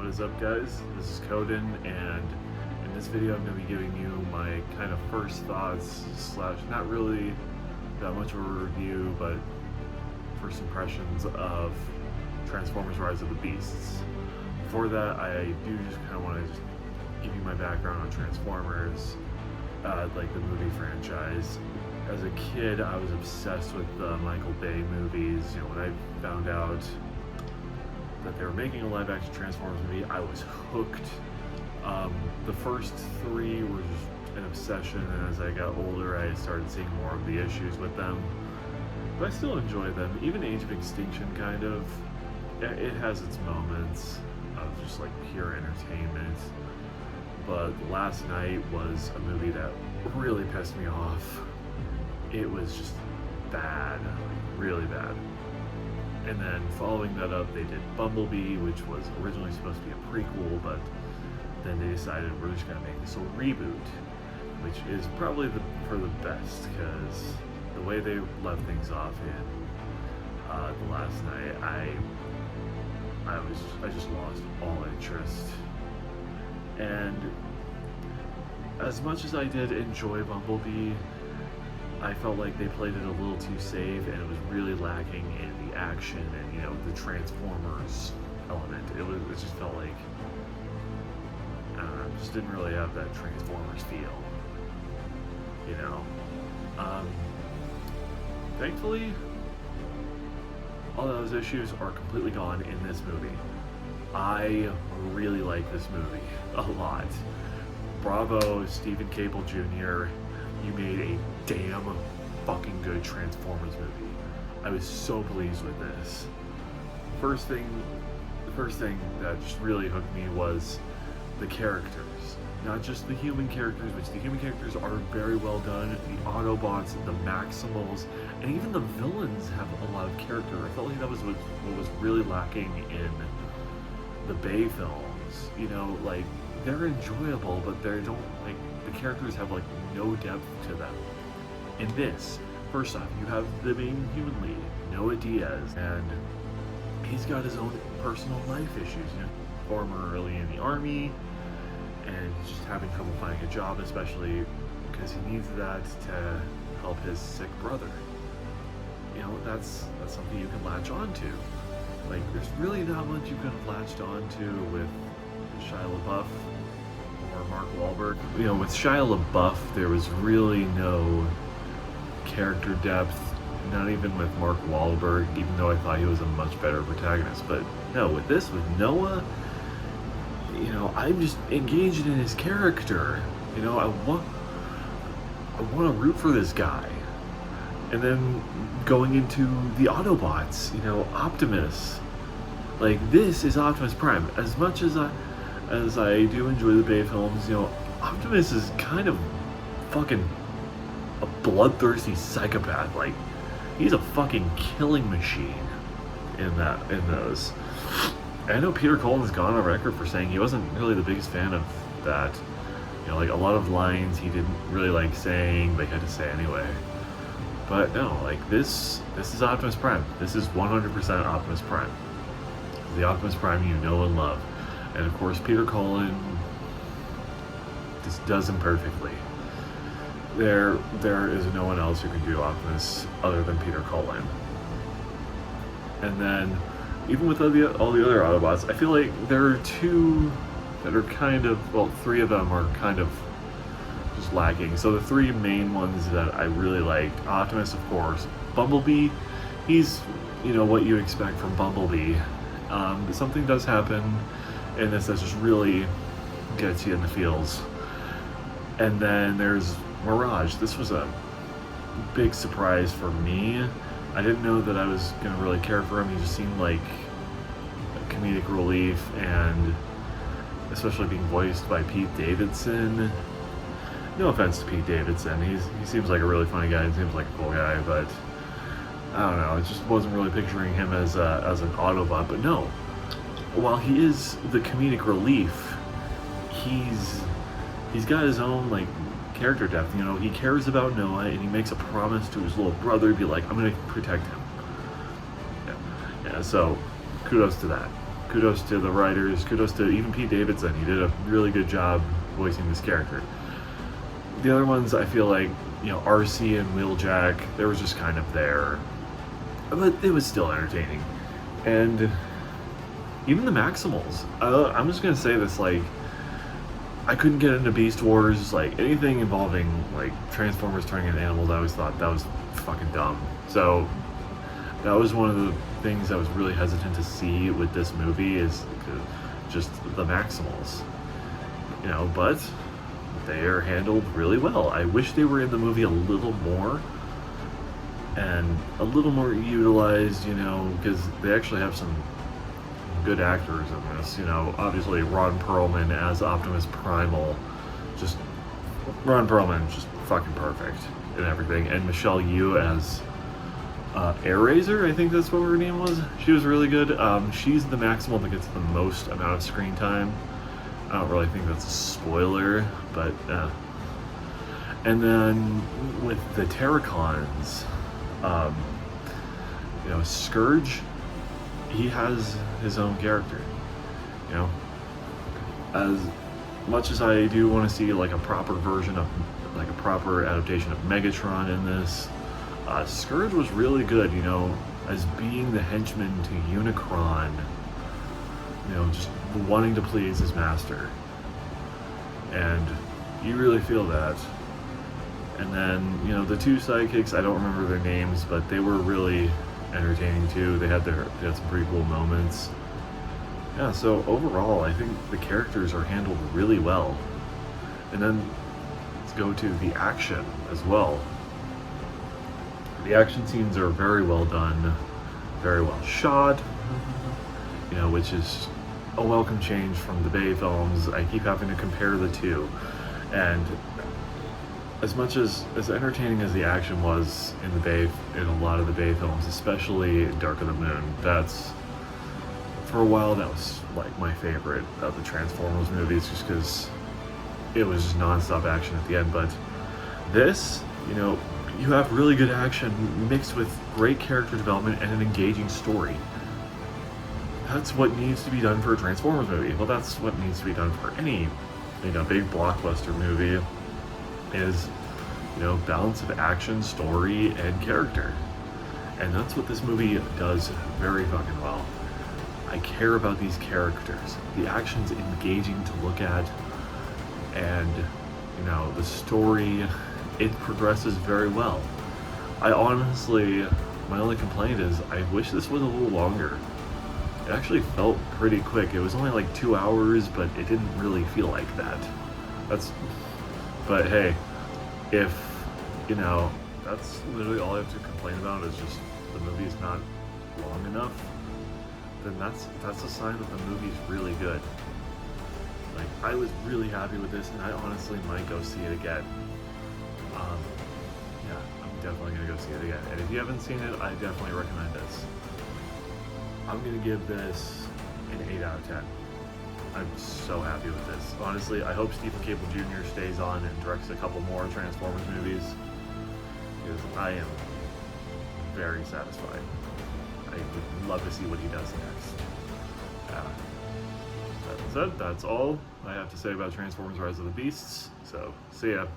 is up, guys? This is Coden, and in this video I'm going to be giving you my kind of first thoughts slash not really that much of a review, but first impressions of Transformers Rise of the Beasts. Before that, I do just kind of want to just give you my background on Transformers, like the movie franchise. As a kid, I was obsessed with the Michael Bay movies. You know, when I found out that they were making a live-action Transformers movie, I was hooked. The first three were just an obsession, and as I got older, I started seeing more of the issues with them. But I still enjoy them. Even Age of Extinction, kind of, it has its moments of just like pure entertainment. But Last Night was a movie that really pissed me off. It was just bad, really bad. And then following that up, they did Bumblebee, which was originally supposed to be a prequel, but then they decided we're just gonna make this a reboot, which is probably for the best, because the way they left things off in The Last Night, I just lost all interest. And as much as I did enjoy Bumblebee, I felt like they played it a little too safe, and it was really lacking in the action and, you know, the Transformers element. It just felt like, I don't know, it just didn't really have that Transformers feel, you know. Thankfully, all those issues are completely gone in this movie. I really like this movie a lot. Bravo, Stephen Cable Jr., you made a damn fucking good Transformers movie. I was so pleased with this. The first thing that just really hooked me was the characters. Not just the human characters, which the human characters are very well done. The Autobots, the Maximals, and even the villains have a lot of character. I felt like that was what was really lacking in the Bay films. You know, like, they're enjoyable, but they don't, like, the characters have like no depth to them. In this, first off, you have the main human lead, Noah Diaz, and he's got his own personal life issues. You know, formerly in the army, and he's just having trouble finding a job, especially because he needs that to help his sick brother. You know, that's something you can latch onto. Like, there's really not much you could have latched onto with Shia LaBeouf or Mark Wahlberg. You know, with Shia LaBeouf, there was really no character depth, not even with Mark Wahlberg, even though I thought he was a much better protagonist. But no, with this, with Noah, you know, I'm just engaged in his character. You know, I want to root for this guy. And then going into the Autobots, you know, Optimus. Like, this is Optimus Prime. As much as I do enjoy the Bay films, you know, Optimus is kind of fucking a bloodthirsty psychopath. Like, he's a fucking killing machine in those. And I know Peter Cullen's gone on record for saying he wasn't really the biggest fan of that. You know, like, a lot of lines he didn't really like saying, but he had to say anyway. But no, like, this is Optimus Prime. This is 100% Optimus Prime. The Optimus Prime you know and love. And of course, Peter Cullen just does him perfectly. There is no one else who can do Optimus other than Peter Cullen. And then, even with all the other Autobots, I feel like there are two that are kind of, well, three of them are kind of just lacking. So the three main ones that I really liked, Optimus, of course. Bumblebee, he's, you know, what you expect from Bumblebee. But something does happen in this that just really gets you in the feels. And then there's Mirage. This was a big surprise for me. I didn't know that I was going to really care for him. He just seemed like a comedic relief, and especially being voiced by Pete Davidson. No offense to Pete Davidson. He seems like a really funny guy and seems like a cool guy, but I don't know. I just wasn't really picturing him as an Autobot. But no, while he is the comedic relief, he's got his own, like, character depth. You know, he cares about Noah, and he makes a promise to his little brother to be like, I'm gonna protect him. Yeah, so kudos to that. kudos to the writers, kudos to even Pete Davidson. He did a really good job voicing this character. The other ones, I feel like, you know, RC and Wheeljack, they were just kind of there, but it was still entertaining. And even the Maximals, I'm just gonna say this, like, I couldn't get into Beast Wars, like, anything involving, like, Transformers turning into animals. I always thought that was fucking dumb. So that was one of the things I was really hesitant to see with this movie, is just the Maximals, you know, but they are handled really well. I wish they were in the movie a little more and a little more utilized, you know, because they actually have some good actors in this, you know. Obviously Ron Perlman as Optimus Primal, just Ron Perlman, just fucking perfect in everything, and Michelle Yeoh as Airazor, I think that's what her name was. She was really good. She's the Maximal that gets the most amount of screen time. I don't really think that's a spoiler, but and then with the Terracons, you know, Scourge, he has his own character, you know. As much as I do want to see like a proper version of, like a proper adaptation of Megatron in this, Scourge was really good, you know, as being the henchman to Unicron, you know, just wanting to please his master. And you really feel that. And then, you know, the two sidekicks, I don't remember their names, but they were really entertaining too. They had some pretty cool moments. Yeah, so overall, I think the characters are handled really well. And then let's go to the action as well. The action scenes are very well done, very well shot, you know, which is a welcome change from the Bay films. I keep having to compare the two. And as much as entertaining as the action was in the Bay, in a lot of the Bay films, especially Dark of the Moon, that's, for a while, that was like my favorite of the Transformers movies, just because it was just non-stop action at the end. But this, you know, you have really good action mixed with great character development and an engaging story. That's what needs to be done for a Transformers movie. Well, that's what needs to be done for any, you know, big blockbuster movie, is, you know, balance of action, story, and character. And that's what this movie does very fucking well. I care about these characters. The action's engaging to look at, and, you know, the story, it progresses very well. I honestly, my only complaint is I wish this was a little longer. It actually felt pretty quick. It was only like 2 hours, but it didn't really feel like that. But hey, if, you know, that's literally all I have to complain about, is just the movie's not long enough, then that's a sign that the movie's really good. Like, I was really happy with this, and I honestly might go see it again. Yeah, I'm definitely gonna go see it again. And if you haven't seen it, I definitely recommend this. I'm gonna give this an 8 out of 10. I'm so happy with this. Honestly, I hope Stephen Cable Jr. stays on and directs a couple more Transformers movies, because I am very satisfied. I would love to see what he does next. That said, that's all I have to say about Transformers Rise of the Beasts, so see ya.